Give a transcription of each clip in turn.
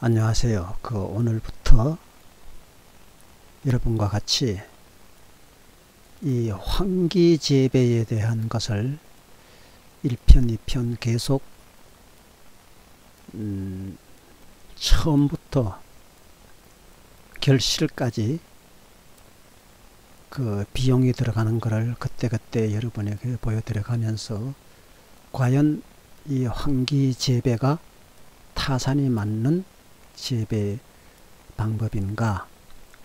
안녕하세요. 오늘부터 여러분과 같이 이 환기재배에 대한 것을 1편, 2편 계속 처음부터 결실까지 그 비용이 들어가는 것을 그때그때 여러분에게 보여드려 가면서 과연 이 환기재배가 타산이 맞는 재배 방법인가,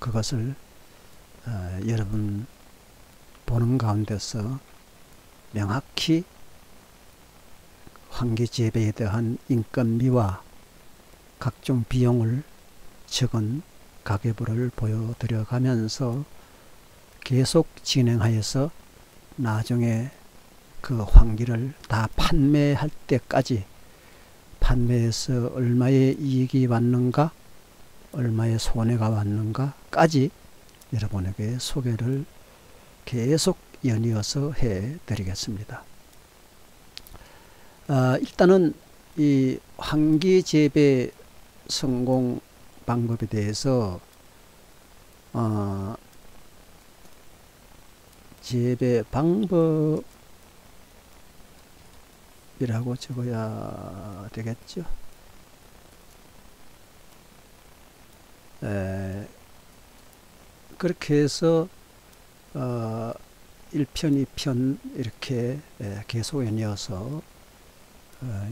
그것을 여러분 보는 가운데서 명확히 환기재배에 대한 인건비와 각종 비용을 적은 가계부를 보여드려 가면서 계속 진행하여서 나중에 그 환기를 다 판매할 때까지, 판매해서 얼마의 이익이 왔는가, 얼마의 손해가 왔는가까지 여러분에게 소개를 계속 연이어서 해 드리겠습니다. 일단은 이 환기재배 성공 방법에 대해서 재배 방법 이라고 적어야 되겠죠. 그렇게 해서 1편, 2편 이렇게 계속 연이어서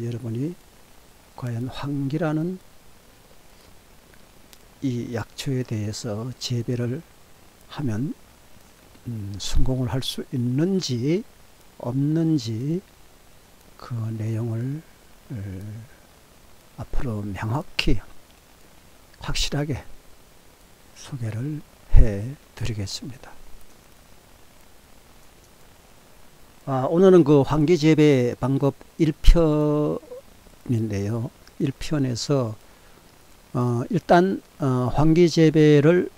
여러분이 과연 환기라는 이 약초에 대해서 재배를 하면 성공을 할 수 있는지 없는지, 그 내용을 앞으로 명확히 확실하게 소개를 해 드리겠습니다. 오늘은 그 환기재배 방법 1편인데요. 1편에서 일단 환기재배를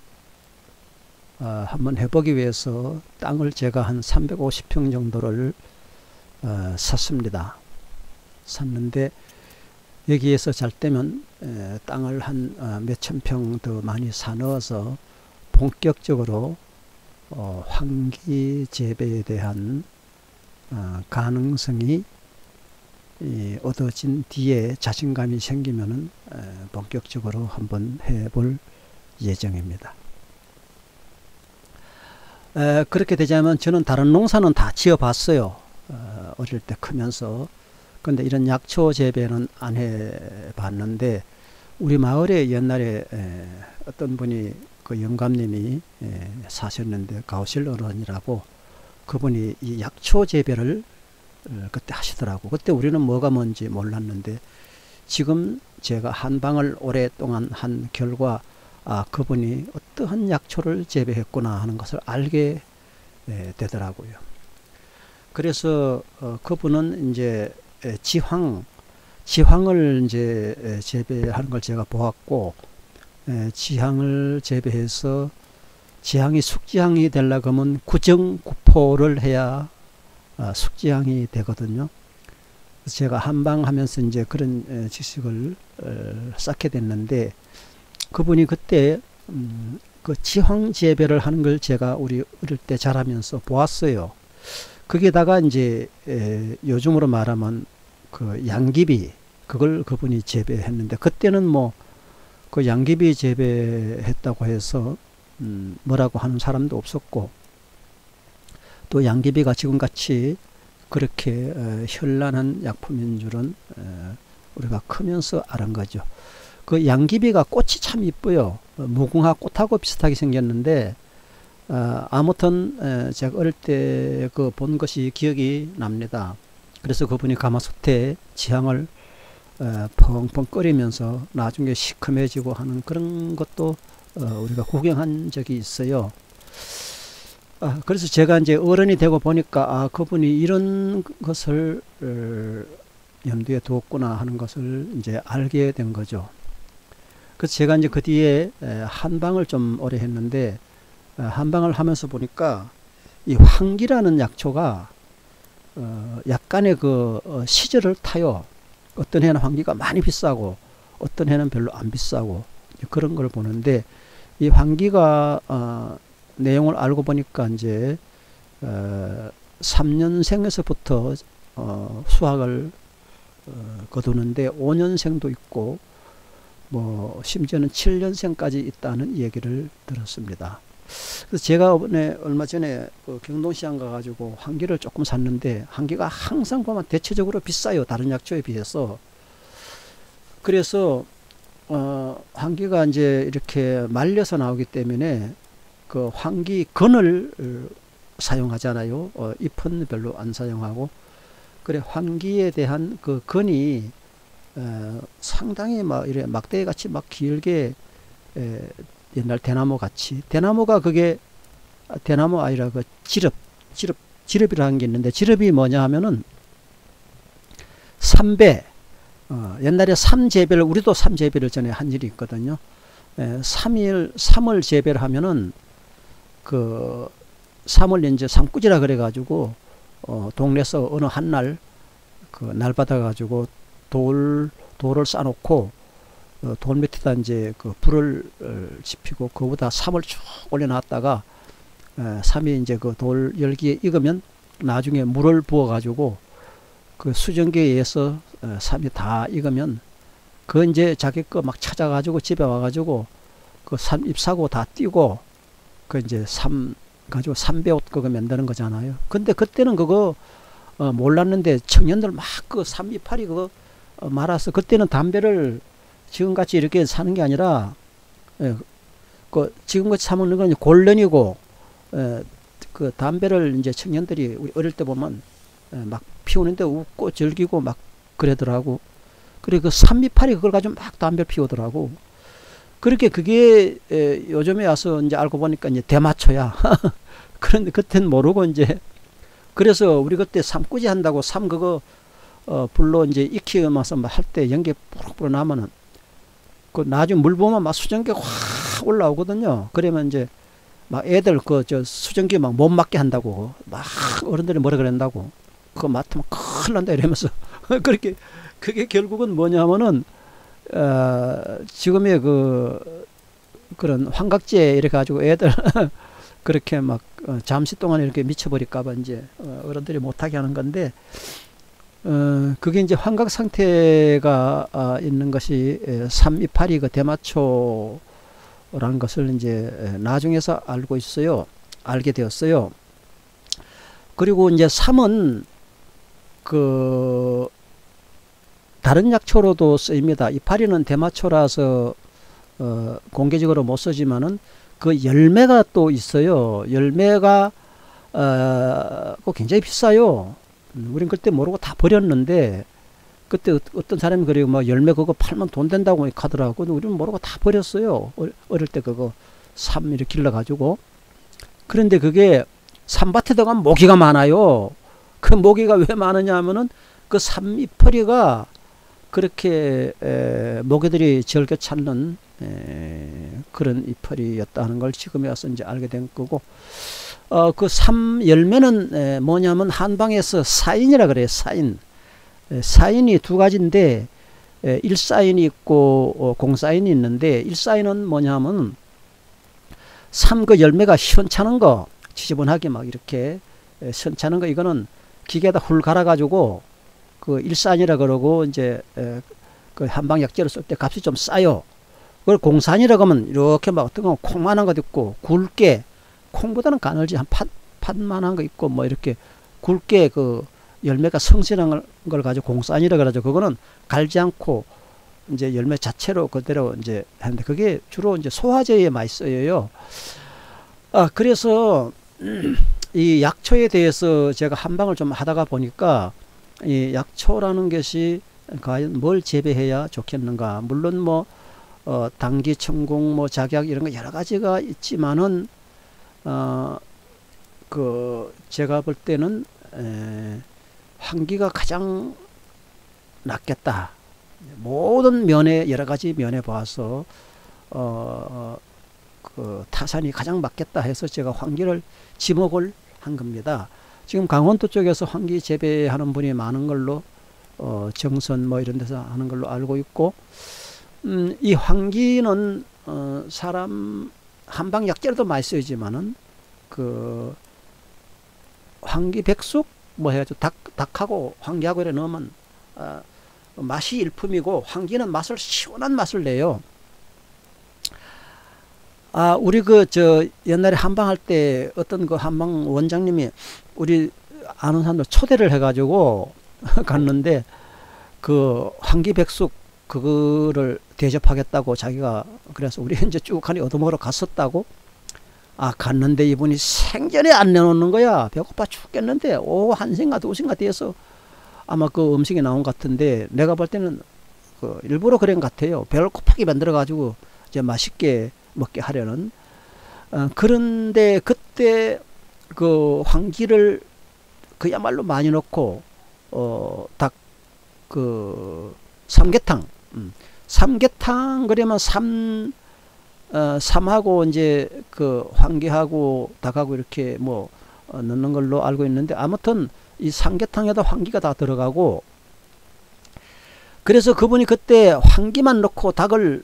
한번 해보기 위해서 땅을 제가 한 350평 정도를 샀습니다. 샀는데 여기에서 잘 때면 땅을 한 몇천 평 더 많이 사 넣어서 본격적으로 환기 재배에 대한 가능성이 얻어진 뒤에 자신감이 생기면은 본격적으로 한번 해볼 예정입니다. 그렇게 되자면 저는 다른 농사는 다 지어 봤어요. 어릴 때 크면서. 근데 이런 약초 재배는 안 해봤는데, 우리 마을에 옛날에 어떤 분이, 그 영감님이 사셨는데, 가오실 어른이라고, 그분이 이 약초 재배를 그때 하시더라고. 그때 우리는 뭐가 뭔지 몰랐는데, 지금 제가 한방을 오랫동안 한 결과 그분이 어떠한 약초를 재배했구나 하는 것을 알게 되더라고요. 그래서 그분은 이제 지황을 이제 재배하는 걸 제가 보았고, 지황을 재배해서 지황이 숙지황이 되려고 하면 구정구포를 해야 숙지황이 되거든요. 그래서 제가 한방하면서 이제 그런 지식을 쌓게 됐는데, 그분이 그때 그 지황 재배를 하는 걸 제가 우리 어릴 때 자라면서 보았어요. 거기에다가 이제 요즘으로 말하면 그 양귀비, 그걸 그분이 재배했는데, 그때는 뭐 그 양귀비 재배했다고 해서 뭐라고 하는 사람도 없었고, 또 양귀비가 지금같이 그렇게 현란한 약품인 줄은 우리가 크면서 알은 거죠. 그 양귀비가 꽃이 참 이뻐요. 무궁화 꽃하고 비슷하게 생겼는데, 아무튼 제가 어릴 때 그 본 것이 기억이 납니다. 그래서 그분이 가마솥에 지향을 펑펑 끓이면서 나중에 시커매지고 하는 그런 것도 우리가 구경한 적이 있어요. 그래서 제가 이제 어른이 되고 보니까 그분이 이런 것을 염두에 두었구나 하는 것을 이제 알게 된 거죠. 그래서 제가 이제 그 뒤에 한방을 좀 오래 했는데, 한방을 하면서 보니까 이 환기라는 약초가 약간의 그 시절을 타요. 어떤 해는 환기가 많이 비싸고 어떤 해는 별로 안 비싸고 그런 걸 보는데, 이 환기가 내용을 알고 보니까 이제 3년생에서부터 수확을 거두는데 5년생도 있고 뭐 심지어는 7년생까지 있다는 얘기를 들었습니다. 그래서 제가 얼마 전에 그 경동시장 가가지고 환기를 조금 샀는데, 환기가 항상 보면 대체적으로 비싸요, 다른 약초에 비해서. 그래서 환기가 이제 이렇게 말려서 나오기 때문에 그 환기 건을 사용하잖아요. 잎은 별로 안 사용하고. 그래, 환기에 대한 그 건이 상당히 막 이래 막대기 같이 막 길게, 옛날 대나무 같이, 대나무가 그게 대나무 아니라 그 지릅이라는 게 있는데, 지릅이 뭐냐 하면은 삼배, 옛날에 삼재배를, 우리도 삼재배를 전에 한 일이 있거든요. 3을 재배를 하면은 그 3을 이제 삼꾸지라 그래가지고 동네에서 어느 한날 그 날 받아가지고 돌을 쌓아놓고 돌 밑에다 이제 그 불을 지피고 그거보다 3을 쭉 올려놨다가 3이 이제 그 돌 열기에 익으면 나중에 물을 부어가지고 그 수증기에 의해서 3이 다 익으면 그 이제 자기 거 막 찾아가지고 집에 와가지고 그 3잎 사고 다 띄고 그 이제 3 가지고 3배옷 그거 만드는 거잖아요. 근데 그때는 그거 몰랐는데 청년들 막 그 3이파리 그거 말아서, 그때는 담배를 지금같이 이렇게 사는 게 아니라, 그 지금같이 사 먹는 건 골련이고, 그 담배를 이제 청년들이 우리 어릴 때 보면 막 피우는데 웃고 즐기고 막 그러더라고. 그리고 그 3이파리 그걸 가지고 막 담배를 피우더라고. 그렇게 그게 요즘에 와서 이제 알고 보니까 이제 대마초야. 그런데 그때는 모르고 이제, 그래서 우리 그때 삼꾸지 한다고 삼 그거 불로 이제 익히면서 할 때 연기 뿌럭뿌럭 나면은 그 나중에 물 보면 막 수증기 확 올라오거든요. 그러면 이제 막 애들 그 저 수증기 막 못 맞게 한다고 막 어른들이 뭐라 그랬다고, 그거 맡으면 큰일 난다 이러면서 그렇게, 그게 결국은 뭐냐면은 지금의 그런 환각제 이래 가지고 애들 그렇게 막 잠시 동안 이렇게 미쳐버릴까봐 이제 어른들이 못하게 하는 건데, 그게 이제 환각 상태가 있는 것이 3이파리 그 대마초라는 것을 이제 나중에서 알게 되었어요. 그리고 이제 3은 그 다른 약초로도 쓰입니다. 이파리는 대마초라서 공개적으로 못 쓰지만은 그 열매가 또 있어요. 열매가 굉장히 비싸요. 우린 그때 모르고 다 버렸는데, 그때 어떤 사람이 그래요. 막 열매 그거 팔면 돈 된다고 하더라고. 근데 우리는 모르고 다 버렸어요. 어릴 때 그거 3 이렇게 길러가지고. 그런데 그게 산밭에 들어가면 모기가 많아요. 그 모기가 왜 많으냐 하면은 그 3이파리가 그렇게 모기들이 즐겨 찾는 그런 이파리였다는 걸 지금에 와서 이제 알게 된 거고, 그 3 열매는 뭐냐면 한방에서 사인이라 그래요. 사인이 두 가지인데, 1사인이 있고 공사인이 있는데, 1사인은 뭐냐면 3 그 열매가 시원찮은 거, 지저분하게 막 이렇게 시원찮은 거, 이거는 기계에다 훌 갈아 가지고 그 1사인이라 그러고, 이제 그 한방 약재로 쓸 때 값이 좀 싸요. 그걸 공산이라고 하면 이렇게 막 어떤 거 콩만한 것도 있고, 굵게, 콩보다는 가늘지 한 팥만한 거 있고, 뭐 이렇게 굵게 그 열매가 성실한 걸 가지고 공산이라 그러죠. 그거는 갈지 않고 이제 열매 자체로 그대로 이제 하는데, 그게 주로 이제 소화제에 많이 쓰여요. 그래서 이 약초에 대해서 제가 한방을 좀 하다가 보니까, 이 약초라는 것이 과연 뭘 재배해야 좋겠는가. 물론 뭐 당기, 천궁, 뭐 작약 이런 거 여러 가지가 있지만은 제가 볼 때는 환기가 가장 낫겠다. 모든 면에, 여러 가지 면에 봐서 그 타산이 가장 맞겠다 해서 제가 환기를 지목을 한 겁니다. 지금 강원도 쪽에서 환기 재배하는 분이 많은 걸로, 정선 뭐 이런 데서 하는 걸로 알고 있고, 이 황기는 사람 한방 약재로도 많이 쓰이지만은 그 황기백숙 뭐 해가지고 닭하고 황기하고 이래 넣으면 맛이 일품이고, 황기는 맛을 시원한 맛을 내요. 우리 옛날에 한방할 때 어떤 그 한방 원장님이 우리 아는 사람들 초대를 해가지고 갔는데, 그 황기백숙 그거를 대접하겠다고 자기가, 그래서 우리 이제 쭉 하니 얻어먹으러 갔었다고. 갔는데 이분이 생전에 안 내놓는 거야. 배고파 죽겠는데 오후 1시인가 2시인가 돼서 아마 그 음식이 나온 것 같은데, 내가 볼 때는 그 일부러 그런 것 같아요. 배를 고프게 만들어 가지고 이제 맛있게 먹게 하려는. 그런데 그때 그 황기를 그야말로 많이 넣고 닭 그 삼계탕, 삼계탕 그러면 삼하고 이제 그 황기하고 닭하고 이렇게 뭐 넣는 걸로 알고 있는데, 아무튼 이 삼계탕에다 황기가 다 들어가고, 그래서 그분이 그때 황기만 넣고 닭을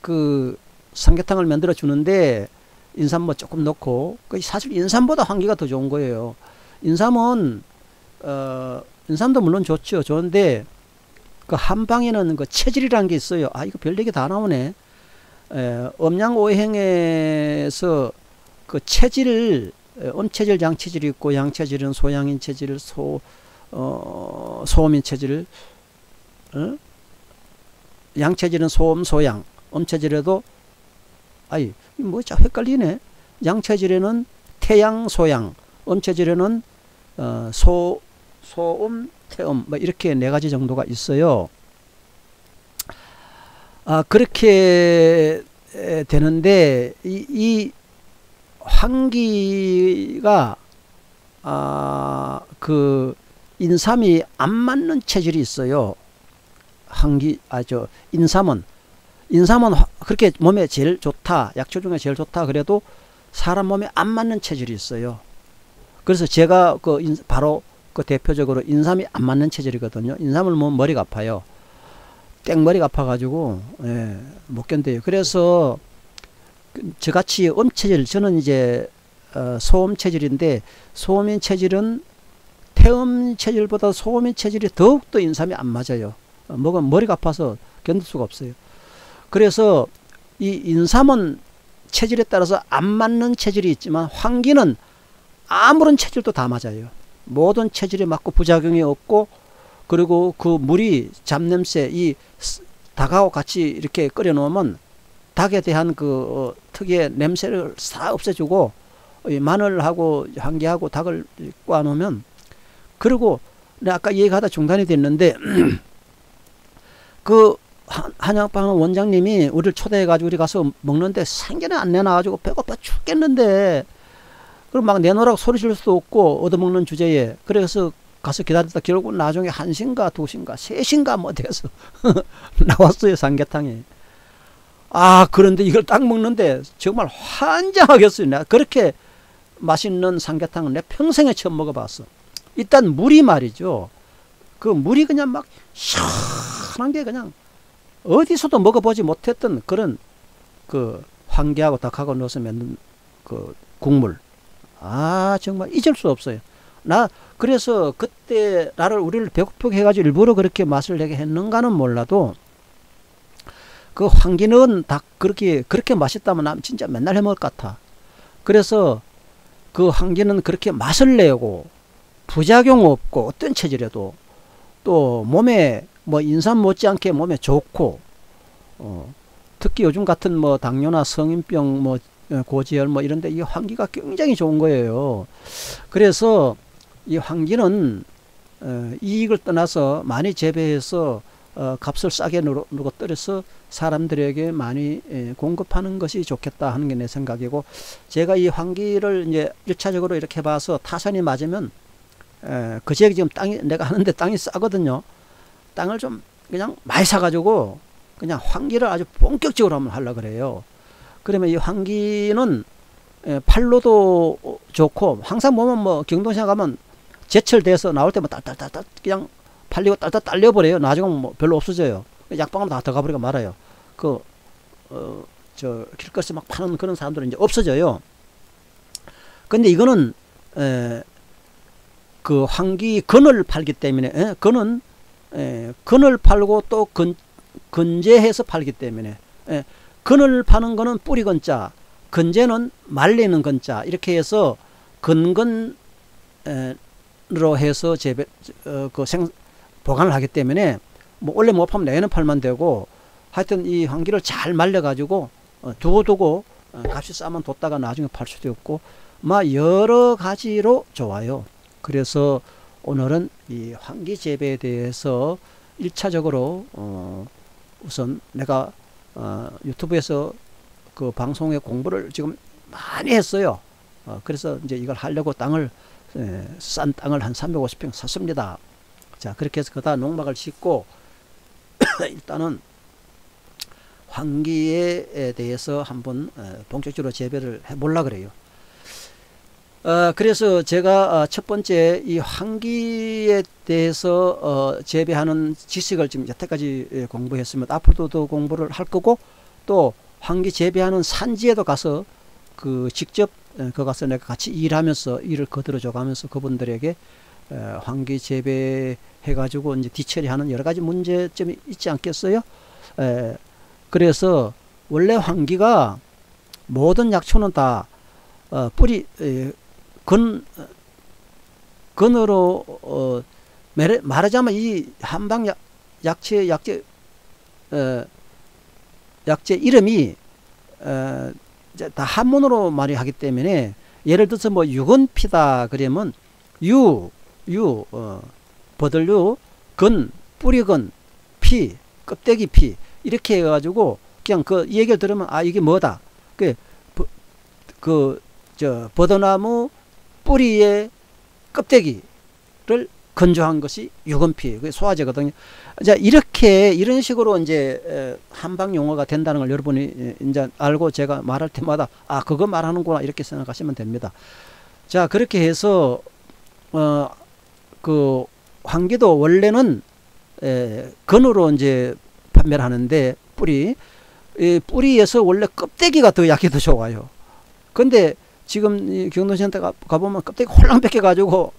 그 삼계탕을 만들어 주는데, 인삼 뭐 조금 넣고, 사실 인삼보다 황기가 더 좋은 거예요. 인삼은 인삼도 물론 좋죠. 좋은데 그 한방에는 그 체질이라는 게 있어요. 이거 별 얘기 다 나오네. 음양오행에서 그 체질, 음체질, 양체질이 있고, 양체질은 소양인 체질, 소음인 체질, 양체질은 소음, 소양, 음체질에도 뭐 자 헷갈리네. 양체질에는 태양, 소양, 음체질에는 소음, 태음, 뭐 이렇게 4가지 정도가 있어요. 그렇게 되는데, 이 황기가 그 인삼이 안 맞는 체질이 있어요. 인삼은 그렇게 몸에 제일 좋다, 약초 중에 제일 좋다 그래도 사람 몸에 안 맞는 체질이 있어요. 그래서 제가 바로 그 대표적으로 인삼이 안 맞는 체질이거든요. 인삼을 먹으면 머리가 아파요. 땡머리가 아파가지고 못 견뎌요. 그래서 저같이 음체질, 저는 이제 소음 체질인데, 소음인 체질은 태음 체질보다 소음인 체질이 더욱더 인삼이 안 맞아요. 먹으면 머리가 아파서 견딜 수가 없어요. 그래서 이 인삼은 체질에 따라서 안 맞는 체질이 있지만, 황기는 아무런 체질도 다 맞아요. 모든 체질에 맞고 부작용이 없고, 그리고 그 물이 잡냄새, 이 닭하고 같이 이렇게 끓여 놓으면 닭에 대한 그 특유의 냄새를 싹 없애주고, 이 마늘하고 황기하고 닭을 꽈 놓으면, 그리고 내가 아까 얘기하다 중단이 됐는데 그 한약방 원장님이 우리를 초대해가지고 우리 가서 먹는데 생전에 안 내놔가지고 배고파 죽겠는데, 그럼 막 내놓으라고 소리 질 수도 없고 얻어먹는 주제에, 그래서 가서 기다리다 결국 나중에 1시인가 2시인가 3시인가 뭐 돼서 나왔어요, 삼계탕이. 그런데 이걸 딱 먹는데 정말 환장하겠어요. 내가 그렇게 맛있는 삼계탕은 내 평생에 처음 먹어봤어. 일단 물이 말이죠, 그 물이 그냥 막 시원한 게 그냥 어디서도 먹어보지 못했던 그런 그 황기하고 닭하고 넣어서 만든 그 국물. 정말 잊을 수 없어요. 그래서 그때 우리를 배고프게 해가지고 일부러 그렇게 맛을 내게 했는가는 몰라도, 그 황기는 닭 그렇게 맛있다면 난 진짜 맨날 해 먹을 것 같아. 그래서 그 황기는 그렇게 맛을 내고 부작용 없고, 어떤 체질에도 또 몸에 뭐 인삼 못지않게 몸에 좋고, 특히 요즘 같은 뭐 당뇨나 성인병, 뭐 고지혈 뭐 이런데 이 황기가 굉장히 좋은 거예요. 그래서 이 황기는 이익을 떠나서 많이 재배해서 값을 싸게 누르고 떨어서 사람들에게 많이 공급하는 것이 좋겠다 하는 게 내 생각이고, 제가 이 황기를 이제 1차적으로 이렇게 봐서 타선이 맞으면, 그 지역이 지금 내가 하는데 땅이 싸거든요. 땅을 좀 그냥 많이 사가지고 그냥 황기를 아주 본격적으로 한번 하려고 그래요. 그러면 이 황기는 팔로도 좋고, 항상 보면 뭐 경동시장 가면 제철 돼서 나올 때만 딸딸딸 그냥 팔리고 딸딸 딸려버려요. 나중에 뭐 별로 없어져요. 약방으로 다 들어가 버리고 말아요. 그 길거리에서 막 파는 그런 사람들은 이제 없어져요. 근데 이거는 그 황기 근을 팔기 때문에 근을 팔고 또 건재해서 팔기 때문에 근을 파는 거는 뿌리 건자, 건재는 말리는 건자, 이렇게 해서 근근으로 해서 보관을 하기 때문에 뭐 원래 못 파면 내년 팔면 되고, 하여튼 이 황기를 잘 말려 가지고 두고 값이 싸면 뒀다가 나중에 팔 수도 있고 막 여러 가지로 좋아요. 그래서 오늘은 이 황기 재배에 대해서 1차적으로 우선 내가 유튜브에서 그 방송에 공부를 지금 많이 했어요. 그래서 이제 이걸 하려고 싼 땅을 한 350평 샀습니다. 자, 그렇게 해서 그다 농막을 짓고 일단은 황기에 대해서 한번 본격적으로 재배를 해보려고 그래요. 그래서 제가 첫 번째 이 황기에 대해서 재배하는 지식을 지금 여태까지 공부했으면 앞으로도 더 공부를 할 거고, 또 황기 재배하는 산지에도 가서 직접 가서 내가 같이 일하면서 일을 거들어줘 가면서 그분들에게 황기 재배해 가지고 이제 뒤처리하는 여러 가지 문제점이 있지 않겠어요? 그래서 원래 황기가 모든 약초는 다 뿌리 근으로 말하자면 이 한방 약재 이름이 다 한문으로 말이 하기 때문에, 예를 들어서 뭐 유근피다 그러면 버들류, 근, 뿌리근, 피, 껍데기 피, 이렇게 해가지고 그냥 이 얘기를 들으면 이게 뭐다. 버드나무 뿌리의 껍데기를 건조한 것이 유근피, 그게 소화제거든요. 자, 이런 식으로 이제 한방 용어가 된다는 걸 여러분이 이제 알고 제가 말할 때마다 그거 말하는구나 이렇게 생각하시면 됩니다. 자, 그렇게 해서 그 황기도 원래는 근으로 이제 판매를 하는데 뿌리에서 원래 껍데기가 더 약이 더 좋아요. 근데 지금 경동시장에 가보면 껍데기 홀랑 벗겨가지고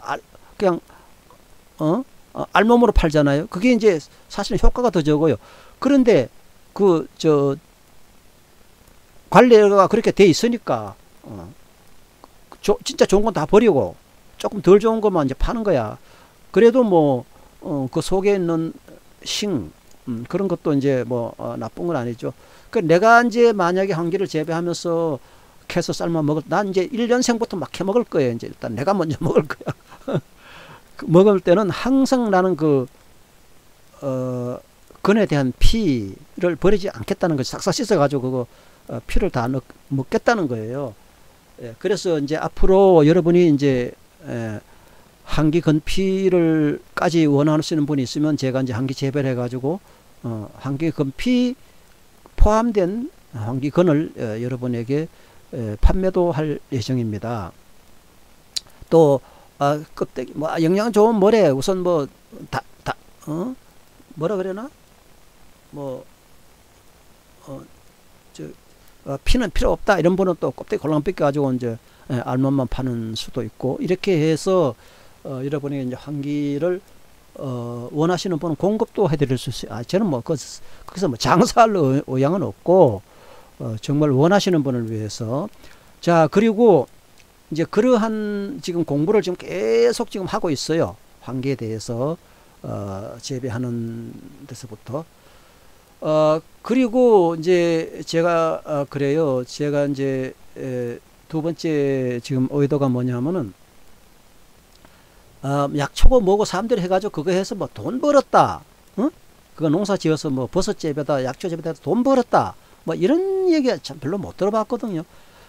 그냥 알몸으로 팔잖아요. 그게 이제 사실은 효과가 더 적어요. 그런데 관리가 그렇게 돼 있으니까 진짜 좋은 건 다 버리고 조금 덜 좋은 것만 이제 파는 거야. 그래도 뭐 그 속에 있는 그런 것도 이제 뭐 나쁜 건 아니죠. 내가 이제 만약에 황기를 재배하면서 캐서 삶아 난 이제 1년생부터 막 캐 먹을 거예요. 이제 일단 내가 먼저 먹을 거야. 먹을 때는 항상 나는 근에 대한 피를 버리지 않겠다는 거지. 싹싹 씻어가지고 그거 피를 다 먹겠다는 거예요. 그래서 이제 앞으로 여러분이 이제 한기 근피를까지 원하시는 분이 있으면 제가 이제 한기 재배를 해가지고 한기 근피 포함된 한기 근을 여러분에게 판매도 할 예정입니다. 또 껍데기 영양 좋은 모래 우선 뭐라 그러나 피는 필요 없다 이런 분은 또 껍데기 골랑 뺏겨 가지고 이제 알몸만 파는 수도 있고, 이렇게 해서 여러분이 이제 황기를 원하시는 분은 공급도 해드릴 수 있어요. 저는 뭐 거기서 뭐 장사할 의향은 없고 정말 원하시는 분을 위해서. 자, 그리고 이제 그러한 지금 공부를 지금 계속 지금 하고 있어요. 황기에 대해서 재배하는 데서부터. 그리고 이제 제가 그래요. 제가 이제 두 번째 지금 의도가 뭐냐면은 약초고 뭐고 사람들이 해가지고 그거 해서 뭐 돈 벌었다. 그거 농사 지어서 뭐 버섯 재배다, 약초 재배다 돈 벌었다. 뭐 이런 얘기 참 별로 못 들어봤거든요.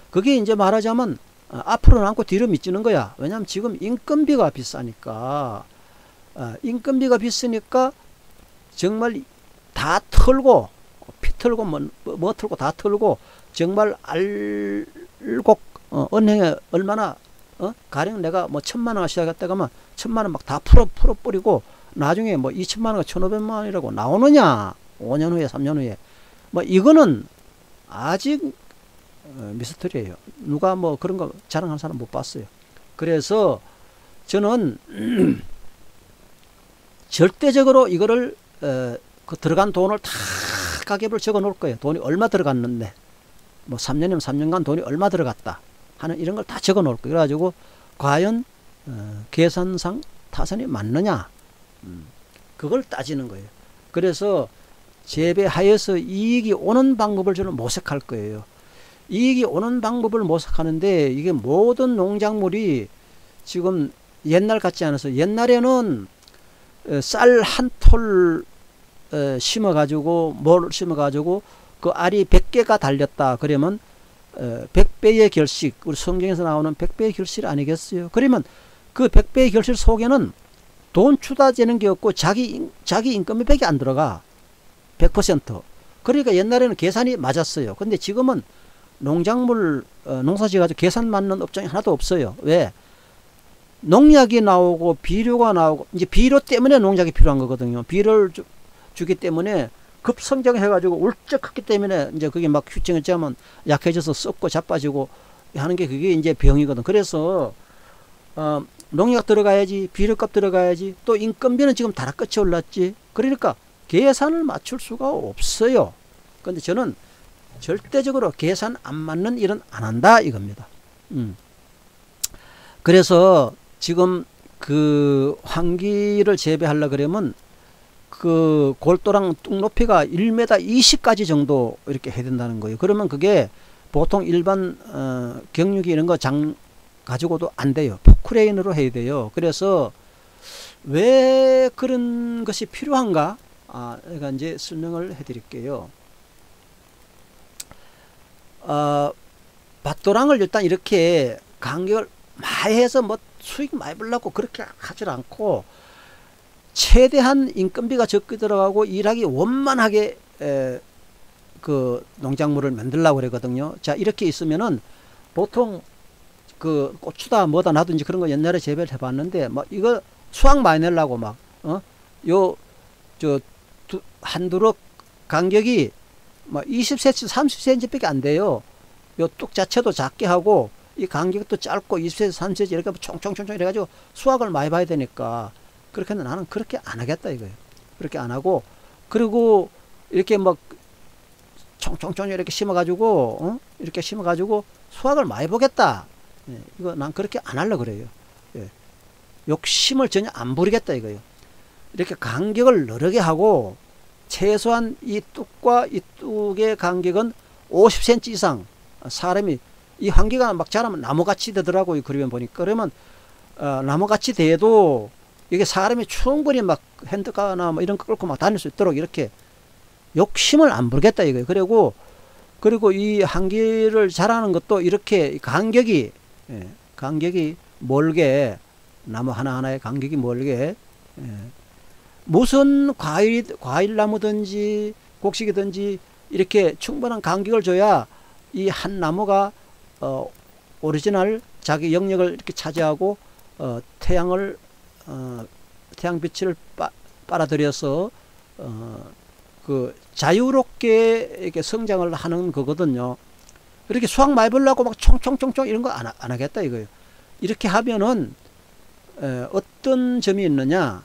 그게 이제 말하자면 앞으로 남고 뒤로 미치는 거야. 왜냐면 지금 인건비가 비싸니까. 인건비가 비싸니까 정말 다 털고 피 털고 뭐 털고 다 털고 정말 알곡 은행에 얼마나 가령 내가 뭐 1,000만 원 시작했다 가면 1,000만 원 막 다 풀어 뿌리고 나중에 뭐 2,000만 원, 1,500만 원이라고 나오느냐? 5년 후에, 3년 후에. 뭐 이거는 아직 미스터리예요. 누가 뭐 그런 거 자랑하는 사람 못 봤어요. 그래서 저는 절대적으로 이거를 그 들어간 돈을 다 가계부를 적어 놓을 거예요. 돈이 얼마 들어갔는데 뭐 3년이면 3년간 돈이 얼마 들어갔다 하는 이런 걸 다 적어 놓을 거예요. 그래가지고 과연 계산상 타산이 맞느냐 그걸 따지는 거예요. 그래서 재배하여서 이익이 오는 방법을 저는 모색할 거예요. 이익이 오는 방법을 모색하는데 이게 모든 농작물이 지금 옛날 같지 않아서 옛날에는 쌀 한 톨 심어 가지고 뭘 심어 가지고 그 알이 100개가 달렸다 그러면 100배의 결식, 우리 성경에서 나오는 100배의 결실 아니겠어요? 그러면 그 100배의 결실 속에는 돈 추가되는 게 없고 자기 인건비밖에 안 들어가. 100%. 그러니까 옛날에는 계산이 맞았어요. 근데 지금은 농작물 농사지어 가지고 계산 맞는 업종이 하나도 없어요. 왜? 농약이 나오고 비료가 나오고 이제 비료 때문에 농약이 필요한 거거든요. 비료를 주기 때문에 급성장해 가지고 울적 컸기 때문에 이제 그게 막 휴증을 짜면 약해져서 썩고 자빠지고 하는 게 그게 이제 병이거든. 그래서 농약 들어가야지, 비료값 들어가야지, 또 인건비는 지금 다락끝이 올랐지. 그러니까 계산을 맞출 수가 없어요. 근데 저는 절대적으로 계산 안 맞는 일은 안 한다 이겁니다. 그래서 지금 그 황기를 재배하려 그러면 그 골도랑 뚝 높이가 1m 20까지 정도 이렇게 해야 된다는 거예요. 그러면 그게 보통 일반 경유기 이런 거 가지고도 안 돼요. 포크레인으로 해야 돼요. 그래서 왜 그런 것이 필요한가? 제가 이제 설명을 해 드릴게요. 밭도랑을 일단 이렇게 간격을 많이 해서 뭐 수익 많이 벌려고 그렇게 하질 않고 최대한 인건비가 적게 들어가고 일하기 원만하게 그 농작물을 만들려고 그러거든요. 자, 이렇게 있으면은 보통 그 고추다 뭐다 나든지 그런 거 옛날에 재배를 해봤는데 뭐 이거 수확 많이 내려고 막 한 두럭 간격이 뭐 20cm 30cm 밖에 안 돼요. 요 뚝 자체도 작게 하고 이 간격도 짧고 20cm 30cm 이렇게 총총총총 이래가지고 수확을 많이 봐야 되니까 그렇게 나는 그렇게 안 하겠다 이거예요. 그렇게 안 하고 그리고 이렇게 막 총총총 이렇게 심어가지고 이렇게 심어가지고 수확을 많이 보겠다. 이거 난 그렇게 안 하려고 그래요. 욕심을 전혀 안 부리겠다 이거예요. 이렇게 간격을 여러 개 하고 최소한 이 뚝과 이 뚝의 간격은 50cm 이상 사람이 이 환기가 막 자라면 나무같이 되더라고요. 그러면 보니까 그러면 나무같이 돼도 이게 사람이 충분히 막 핸드카나 뭐 이런 거 끌고 막 다닐 수 있도록 이렇게 욕심을 안 부리겠다 이거예요. 그리고 이 한기를 자라는 것도 이렇게 간격이 멀게 나무 하나하나의 간격이 멀게 무슨 과일나무든지 곡식이든지 이렇게 충분한 간격을 줘야 이 한 나무가 오리지널 자기 영역을 이렇게 차지하고 태양빛을 빨아들여서 그 자유롭게 이렇게 성장을 하는 거거든요. 이렇게 수확 많이 벌려고 막 총총총총 이런 거 안 하겠다 이거예요. 이렇게 하면은 어떤 점이 있느냐,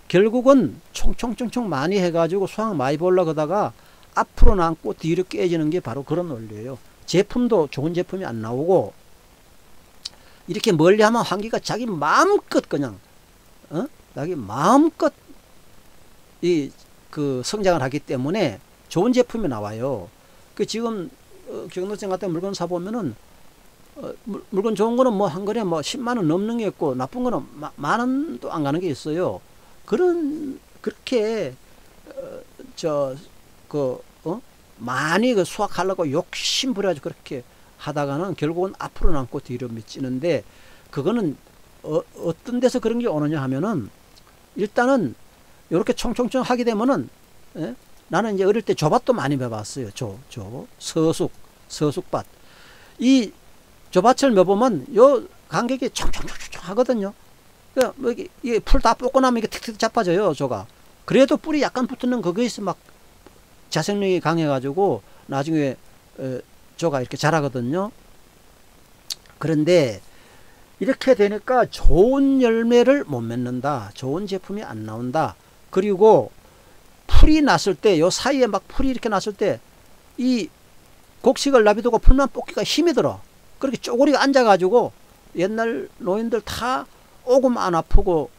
결국은 총총총총 많이 해가지고 수확 많이 벌려고 하다가 앞으로 남고 뒤로 깨지는 게 바로 그런 원리예요. 제품도 좋은 제품이 안 나오고 이렇게 멀리 하면 환기가 자기 마음껏 그냥 자기 마음껏 그 성장을 하기 때문에 좋은 제품이 나와요. 그 지금 경로생 같은 물건 사 보면은 물건 좋은 거는 뭐 한 거에 뭐 10만 원 넘는 게 있고 나쁜 거는 만 원도 안 가는 게 있어요. 그렇게 많이 그 수확하려고 욕심 부려가지고 그렇게 하다가는 결국은 앞으로 남고 뒤로 미치는데, 그거는 어떤 데서 그런 게 오느냐 하면은 일단은 이렇게 총총총 하게 되면은 나는 이제 어릴 때 조밭도 많이 배봤어요. 서숙밭. 이 조밭을 매보면 요 간격이 총총총총 하거든요. 뭐 이게 풀 다 뽑고 나면 이게 틱틱 자빠져요, 조가. 그래도 뿌리 약간 붙는 거기에서 막 자생력이 강해가지고 나중에 조가 이렇게 자라거든요. 그런데 이렇게 되니까 좋은 열매를 못 맺는다. 좋은 제품이 안 나온다. 그리고 풀이 났을 때, 요 사이에 막 풀이 이렇게 났을 때 이 곡식을 놔두고 풀만 뽑기가 힘이 들어. 그렇게 쪼그리고 앉아가지고 옛날 노인들 다 오금 안 아프고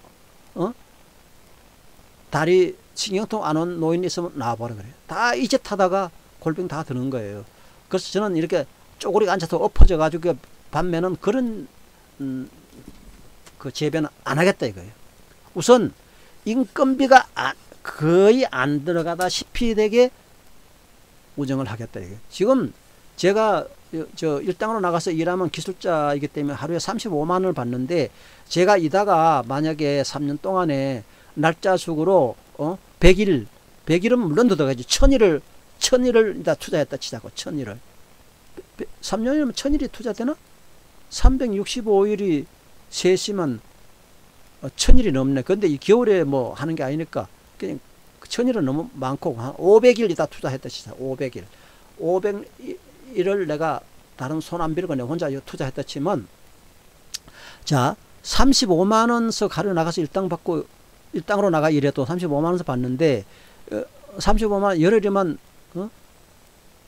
다리 신경통 안 온 노인 있으면 나와버려. 그래요. 다 이제 타다가 골병 다 드는 거예요. 그래서 저는 이렇게 쪼그리고 앉아서 엎어져 가지고 반면은 그런 그 재배는 안 하겠다 이거예요. 우선 인건비가 거의 안 들어가다시피 되게 운영을 하겠다 이거예요. 지금 제가 저 일당으로 나가서 일하면 기술자이기 때문에 하루에 35만 원을 받는데, 제가 이다가 만약에 3년 동안에 날짜 수고로 100일은 물론 들어가지. 1000일을 다 투자했다 치자고. 1000일을 3년이면 1000일이 투자되나? 365일이 셋이면 1000일이 넘네. 근데 이 겨울에 뭐 하는 게 아니니까 그냥 1000일은 너무 많고 한 500일 다 투자했다 치자. 500일을 내가 다른 손 안 빌고 내가 혼자 투자했다 치면, 자 35만 원서 가려 나가서 일당으로 나가 일해도 35만 원서 받는데 35만 원 열흘이면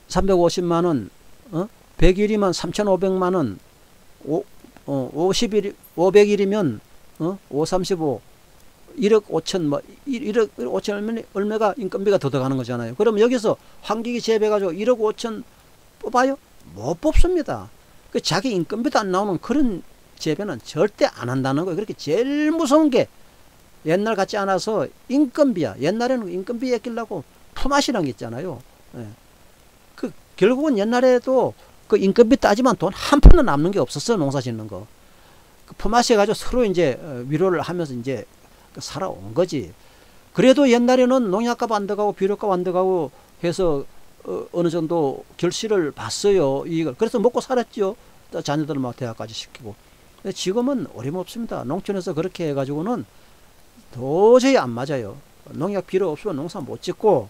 350만 원, 100일이면 3,500만 원, 500일이면 535 1억 5천 뭐 1억 5천 얼마가 인건비가 더 들어가는 거잖아요. 그럼 여기서 환기기 재배가지고 1억 5천 뽑아요? 못 뽑습니다. 그 자기 인건비도 안 나오는 그런 재배는 절대 안 한다는 거예요. 그렇게 제일 무서운 게 옛날 같지 않아서 인건비야. 옛날에는 인건비 아끼려고 품앗이라는 게 있잖아요. 예. 그 결국은 옛날에도 그 인건비 따지만 돈 한 푼은 남는 게 없었어요. 농사 짓는 거. 그 품앗이 해가지고 서로 이제 위로를 하면서 이제 살아온 거지. 그래도 옛날에는 농약값 안 들어가고 비료값 안 들어가고 해서 어느 정도 결실을 봤어요. 이걸. 그래서 먹고 살았죠. 자녀들 막 대학까지 시키고. 근데 지금은 어림없습니다. 농촌에서 그렇게 해가지고는 도저히 안 맞아요. 농약 비료 없으면 농사 못 짓고.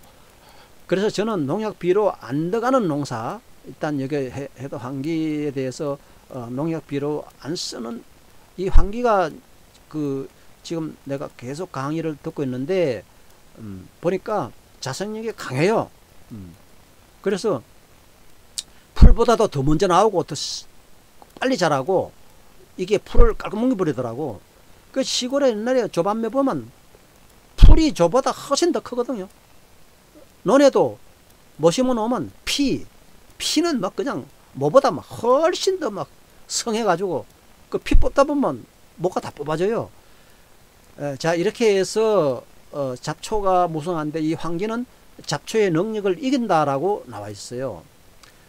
그래서 저는 농약 비료 안 들어가는 농사, 일단 여기 해도 환기에 대해서 농약 비료 안 쓰는 이 환기가 지금 내가 계속 강의를 듣고 있는데 보니까 자생력이 강해요. 그래서 풀보다도 더 먼저 나오고 더 빨리 자라고, 이게 풀을 깔끔하게 버리더라고. 그 시골에 옛날에 조반매 보면 풀이 저보다 훨씬 더 크거든요. 논에도 뭐 심어 놓으면 피는 막 그냥 뭐보다 막 훨씬 더 막 성해가지고 그 피 뽑다 보면 뭐가 다 뽑아져요. 자, 이렇게 해서 잡초가 무성한데 이 환기는 잡초의 능력을 이긴다라고 나와 있어요.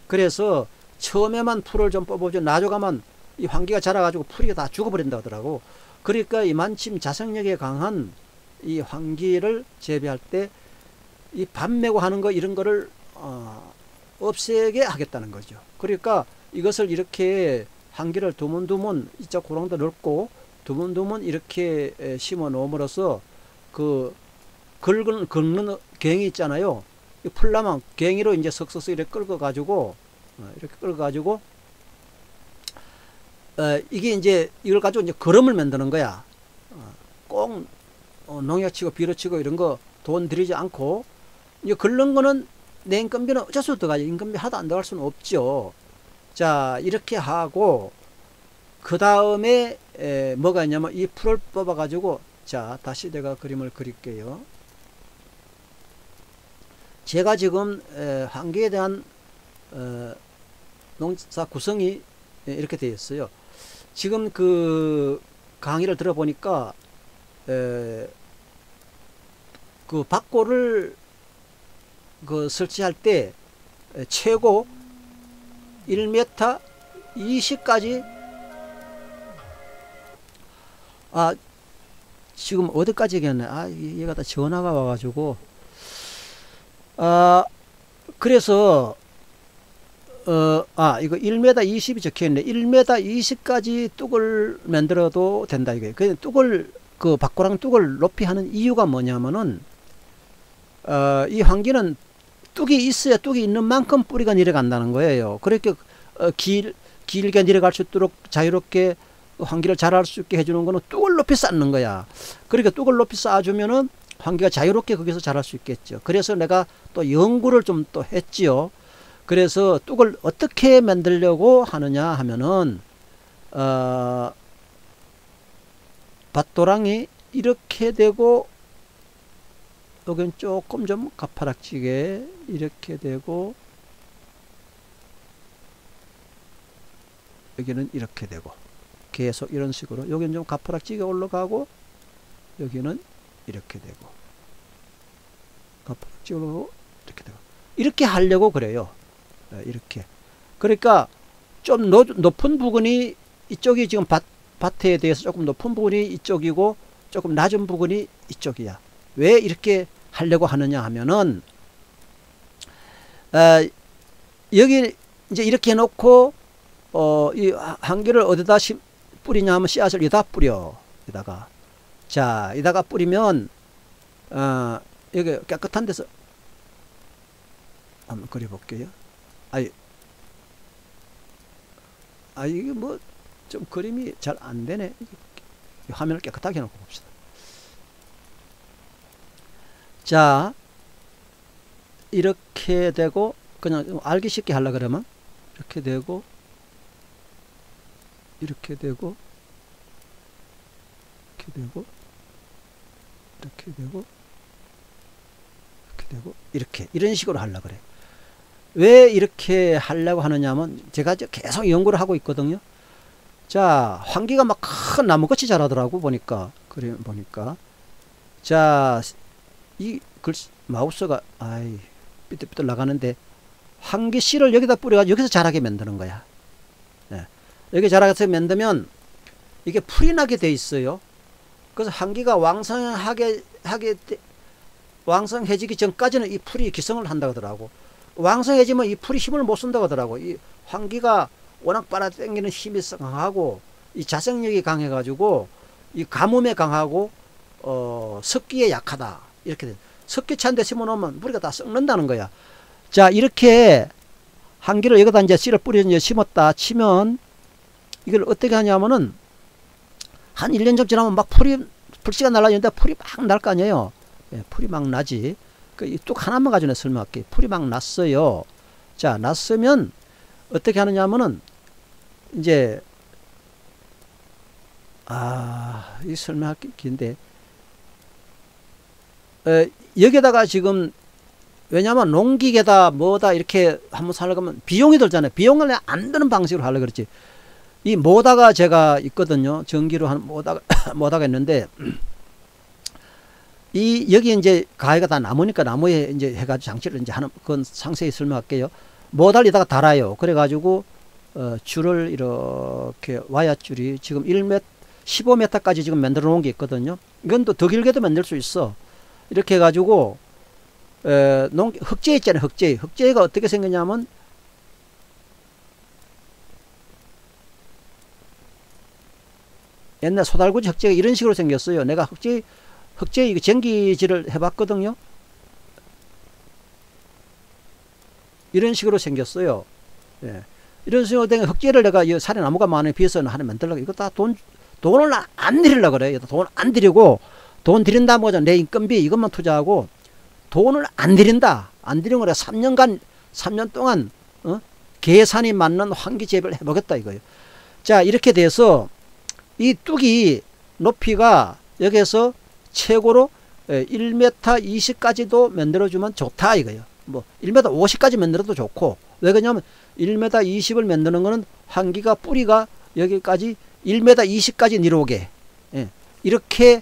그래서 처음에만 풀을 좀 뽑아줘 놔줘가면 이 환기가 자라가지고 풀이 다 죽어버린다 하더라고. 그러니까 이만큼 자생력에 강한 이 환기를 재배할 때 이 밤매고 하는 거 이런 거를 없애게 하겠다는 거죠. 그러니까 이것을 이렇게 환기를 두문두문 이쪽 고랑도 넓고 두문두문 이렇게 심어 놓음으로써 그 긁는 갱이 있잖아요. 이 풀나면 갱이로 이제 석석석 이렇게 끌어 가지고 이게 이제 이걸 가지고 이제 거름을 만드는 거야. 꼭 농약 치고 비료 치고 이런 거 돈 들이지 않고 이제 긁는 거는 내 인건비는 어쩔 수 없어가지고 인건비 하도 안 들어갈 수는 없죠. 자, 이렇게 하고 그 다음에 뭐가 있냐면 이 풀을 뽑아 가지고, 자 다시 내가 그림을 그릴게요. 제가 지금 환기에 대한 농사 구성이 이렇게 되어 있어요. 지금 그 강의를 들어보니까 그 박골을 설치할 때 최고 1m 20까지 지금 어디까지 얘기했네. 얘가 다 전화가 와가지고 그래서 이거 1m 20이 적혀있네. 1m 20까지 뚝을 만들어도 된다 이거예요. 그 뚝을 박고랑 뚝을 높이 하는 이유가 뭐냐면은 이 환기는 뚝이 있어야 뚝이 있는 만큼 뿌리가 내려간다는 거예요. 그렇게 길게 내려갈 수 있도록 자유롭게 환기를 잘할 수 있게 해주는 거는 뚝을 높이 쌓는 거야. 그러니까 뚝을 높이 쌓아주면은 환기가 자유롭게 거기서 자랄 수 있겠죠. 그래서 내가 또 연구를 좀 또 했지요. 그래서 뚝을 어떻게 만들려고 하느냐 하면은 밭도랑이 이렇게 되고 여기는 조금 좀 가파락지게 이렇게 되고 여기는 이렇게 되고 계속 이런 식으로 여기는 좀 가파락지게 올라가고 여기는 이렇게 되고 가파락지게 올라가고 이렇게 되고 이렇게 하려고 그래요. 이렇게. 그러니까 좀 높은 부분이 이쪽이 지금 밭에 대해서 조금 높은 부분이 이쪽이고 조금 낮은 부분이 이쪽이야. 왜 이렇게 하려고 하느냐 하면은 여기 이제 이렇게 해놓고 이 한개를 어디다 뿌리냐 하면 씨앗을 여기다 뿌려. 여기다가 자 여기다가 뿌리면 여기 깨끗한 데서 한번 그려볼게요. 이게 뭐 좀 그림이 잘 안 되네. 화면을 깨끗하게 해놓고 봅시다. 자 이렇게 되고 그냥 알기 쉽게 하려 그러면 이렇게 되고 이렇게 되고 이렇게 되고 이렇게 되고 이렇게 되고 이렇게 이런 식으로 하려 그래. 왜 이렇게 하려고 하느냐면 제가 계속 연구를 하고 있거든요. 자 환기가 막 큰 나무같이 자라더라고 보니까 그림 보니까 자 이 마우스가 삐뚤삐뚤 나가는데 환기 씨를 여기다 뿌려가지고 여기서 자라게 만드는 거야. 네. 여기 자라게 만들면 이게 풀이 나게 돼 있어요. 그래서 환기가 왕성해지기 전까지는 이 풀이 기성을 한다고 하더라고. 왕성해지면 이 풀이 힘을 못 쓴다고 하더라고. 이 환기가 워낙 빨아당기는 힘이 강하고 이 자생력이 강해가지고 이 가뭄에 강하고 습기에 약하다. 이렇게 돼. 습기 찬 데 심어놓으면 뿌리가 다 썩는다는 거야. 자 이렇게 한기를 여기다 이제 씨를 뿌려서 이제 심었다 치면 이걸 어떻게 하냐면은 한 1년 좀 지나면 막 풀씨가 날라오는데 풀이 막 날 거 아니에요. 예, 풀이 막 나지. 그 뚝 하나만 가지고 설명할게요. 풀이 막 났어요. 자 났으면 어떻게 하느냐면은 이제 이 설명할 게 긴데 여기다가 지금 왜냐면 농기계다 뭐다 이렇게 한번 살려고 하면 비용이 들잖아요. 비용을 안 드는 방식으로 하려고 그랬지. 이 모다가 제가 있거든요. 전기로 하는 모다가 있는데 여기 이제 가위가 다 나무니까 나무에 이제 해가지고 장치를 이제 하는 그건 상세히 설명할게요. 모다를 여기다가 달아요. 그래가지고 줄을 이렇게 와야줄이 지금 15m까지 지금 만들어 놓은 게 있거든요. 이건 또 더 길게도 만들 수 있어. 이렇게 해가지고 흑재 있잖아요. 흑재가 어떻게 생겼냐면 옛날 소달구지 흑재가 이런 식으로 생겼어요. 내가 흑재 이거 전기질을 해봤거든요. 이런 식으로 생겼어요. 예. 이런 식으로 된 흑재를 내가 이 산에 나무가 많이 비어서 하나 만들려고 이거 다 돈을 안 들이려고 그래. 돈 안 들이고 돈 들인다 뭐죠. 내 인건비 이것만 투자하고 돈을 안 들인다. 안 들인 거라 3년 동안 계산이 맞는 환기 재배를 해보겠다 이거예요. 자 이렇게 돼서 이 뚝이 높이가 여기에서 최고로 1m 20까지도 만들어주면 좋다 이거예요. 뭐 1m 50까지 만들어도 좋고 왜 그러냐면 1m 20을 만드는 거는 환기가 뿌리가 여기까지 1m 20까지 내려오게 이렇게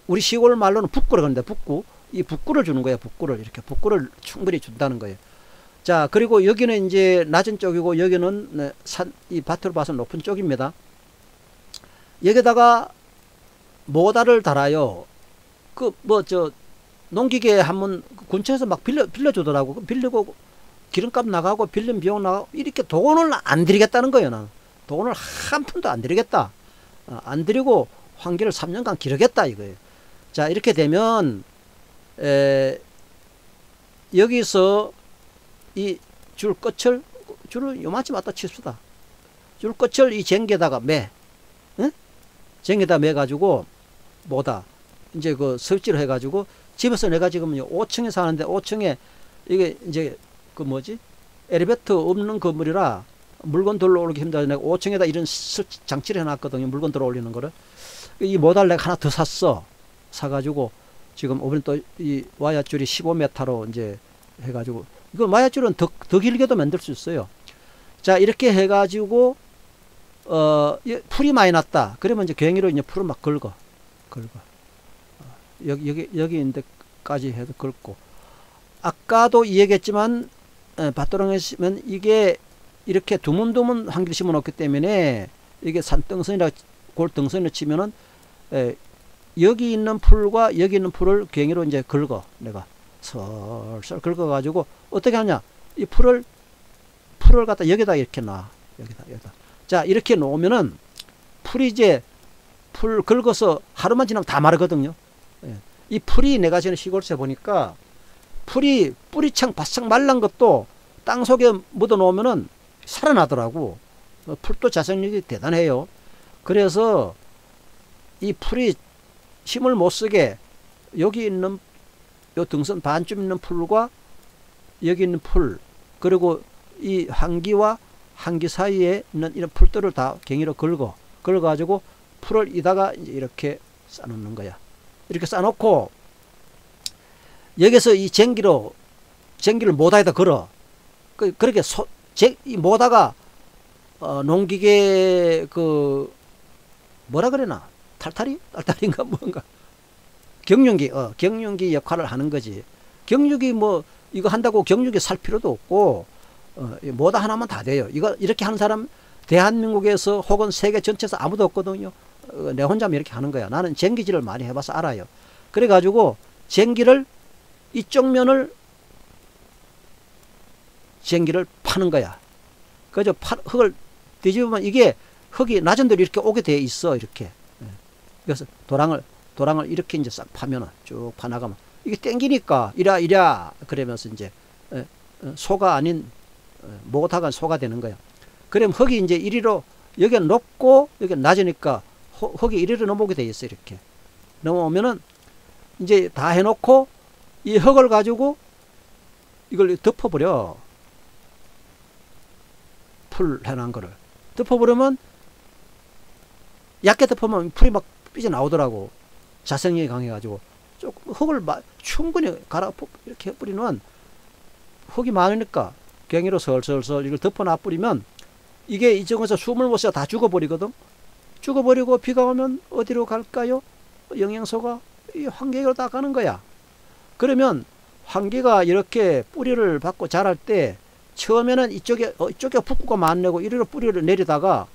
우리 시골 말로는 북구를 그러는데 이 북구를 주는 거예요. 북구를 이렇게 북구를 충분히 준다는 거예요. 자 그리고 여기는 이제 낮은 쪽이고 여기는 이 밭으로 봐서 높은 쪽입니다. 여기다가 모다를 달아요. 농기계 한번 근처에서 막 빌려주더라고. 빌리고 기름값 나가고 빌린 비용 나가고 이렇게 돈을 안 들이겠다는 거예요. 나는 돈을 한 푼도 안 들이겠다. 안 들이고 환기를 3년간 기르겠다 이거예요. 자 이렇게 되면 여기서 이 줄 끝을 줄을 요만치 맞다 칩시다. 줄 끝을 이 쟁기에다가 매, 응? 쟁기에다 매 가지고 뭐다 이제 그 섭지를 해 가지고 집에서 내가 지금 5층에 사는데 5층에 이게 이제 그 뭐지 엘리베이터 없는 건물이라 물건 들러 올리기 힘들어서 내가 5층에다 이런 장치를 해놨거든요. 물건 들어 올리는 거를. 이 모달 내가 하나 더 샀어. 사가지고 지금 오늘 또 이 와야줄이 15m로 이제 해가지고 이거 와야줄은 더 길게도 만들 수 있어요. 자 이렇게 해가지고 풀이 많이 났다. 그러면 이제 괭이로 이제 풀을 막 긁어. 여기 인데까지 해도 긁고. 아까도 얘기했지만 밭도랑에 심으면 이게 이렇게 두문두문 한 길 심어 놓기 때문에 이게 산등선이라 골등선을 치면은 여기 있는 풀과 여기 있는 풀을 괭이로 이제 긁어. 내가 설설 긁어 가지고 어떻게 하냐 이 풀을 갖다 여기다 이렇게 놔. 여기다 자 이렇게 놓으면은 풀이 이제 풀 긁어서 하루만 지나면 다 마르거든요. 이 풀이 내가 전에 시골에서 보니까 풀이 뿌리창 바싹 말란 것도 땅 속에 묻어 놓으면은 살아나더라고. 풀도 자생력이 대단해요. 그래서 이 풀이 힘을 못 쓰게 여기 있는 요 등선 반쯤 있는 풀과 여기 있는 풀 그리고 이 한기와 한기 사이에 있는 이런 풀들을 다 괭이로 긁어 가지고 풀을 이다가 이제 이렇게 싸놓는 거야. 이렇게 싸놓고 여기서 이 쟁기를 모다에다 걸어. 그렇게 이 모다가 농기계 그 뭐라 그래나 탈탈인가 뭔가 경륜기 역할을 하는 거지. 경륜기 뭐 이거 한다고 경륜기 살 필요도 없고 모다 하나만 다 돼요. 이거 이렇게 하는 사람 대한민국에서 혹은 세계 전체에서 아무도 없거든요. 내 혼자만 이렇게 하는 거야. 나는 쟁기질을 많이 해봐서 알아요. 그래 가지고 쟁기를 이쪽 면을 쟁기를 파는 거야. 그래서 흙을 뒤집으면 이게 흙이 낮은 데로 이렇게 오게 돼 있어. 이렇게. 그래서 도랑을 이렇게 이제 싹 파면은 쭉 파나가면 이게 땡기니까 이랴 그러면서 이제 소가 아닌 모다가 소가 되는 거야. 그러면 흙이 이제 이리로 여기 높고 여기 낮으니까 흙이 이리로 넘어오게 돼 있어. 이렇게 넘어오면은 이제 다 해놓고 이 흙을 가지고 이걸 덮어버려. 풀 해놓은 거를 덮어버리면 얇게 덮으면 풀이 막 삐져나오더라고. 자생력이 강해가지고 조금 흙을 충분히 이렇게 뿌리면 흙이 많으니까 괭이로 설설설 이걸 덮어놔 뿌리면 이게 이쪽에서 숨을 못 쉬어 다 죽어버리거든. 죽어버리고 비가 오면 어디로 갈까요? 영양소가 이 환기로 다 가는 거야. 그러면 환기가 이렇게 뿌리를 받고 자랄 때 처음에는 이쪽에 북구가 많네고 이리로 뿌리를 내리다가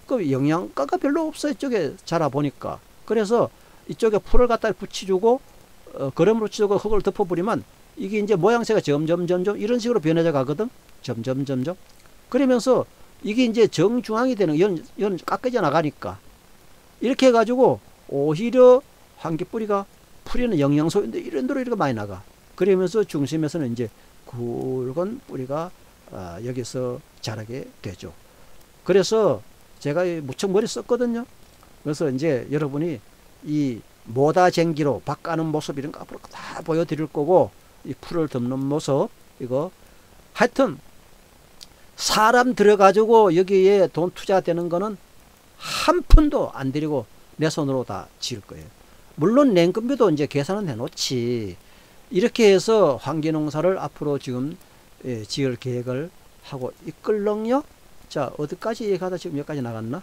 그 영양가가 별로 없어. 이쪽에 자라 보니까. 그래서 이쪽에 풀을 갖다 붙여주고 거름으로 치고 흙을 덮어버리면 이게 이제 모양새가 점점 이런 식으로 변해져 가거든. 점점 그러면서 이게 이제 정중앙이 되는 연 깎여져 나가니까 이렇게 해가지고 오히려 환기 뿌리가 풀이는 영양소인데 이런 데로 이렇게 많이 나가. 그러면서 중심에서는 이제 굵은 뿌리가 여기서 자라게 되죠. 그래서 제가 무척 머리 썼거든요. 그래서 이제 여러분이 이 모다쟁기로 밭 까는 모습 이런 거 앞으로 다 보여드릴 거고 이 풀을 덮는 모습 이거 하여튼 사람 들여가지고 여기에 돈 투자되는 거는 한 푼도 안 들이고 내 손으로 다 지을 거예요. 물론 냉금비도 이제 계산은 해놓지. 이렇게 해서 환기농사를 앞으로 지금 지을 계획을 하고 있걸렁요. 자 어디까지 얘기하다 지금 여기까지 나갔나?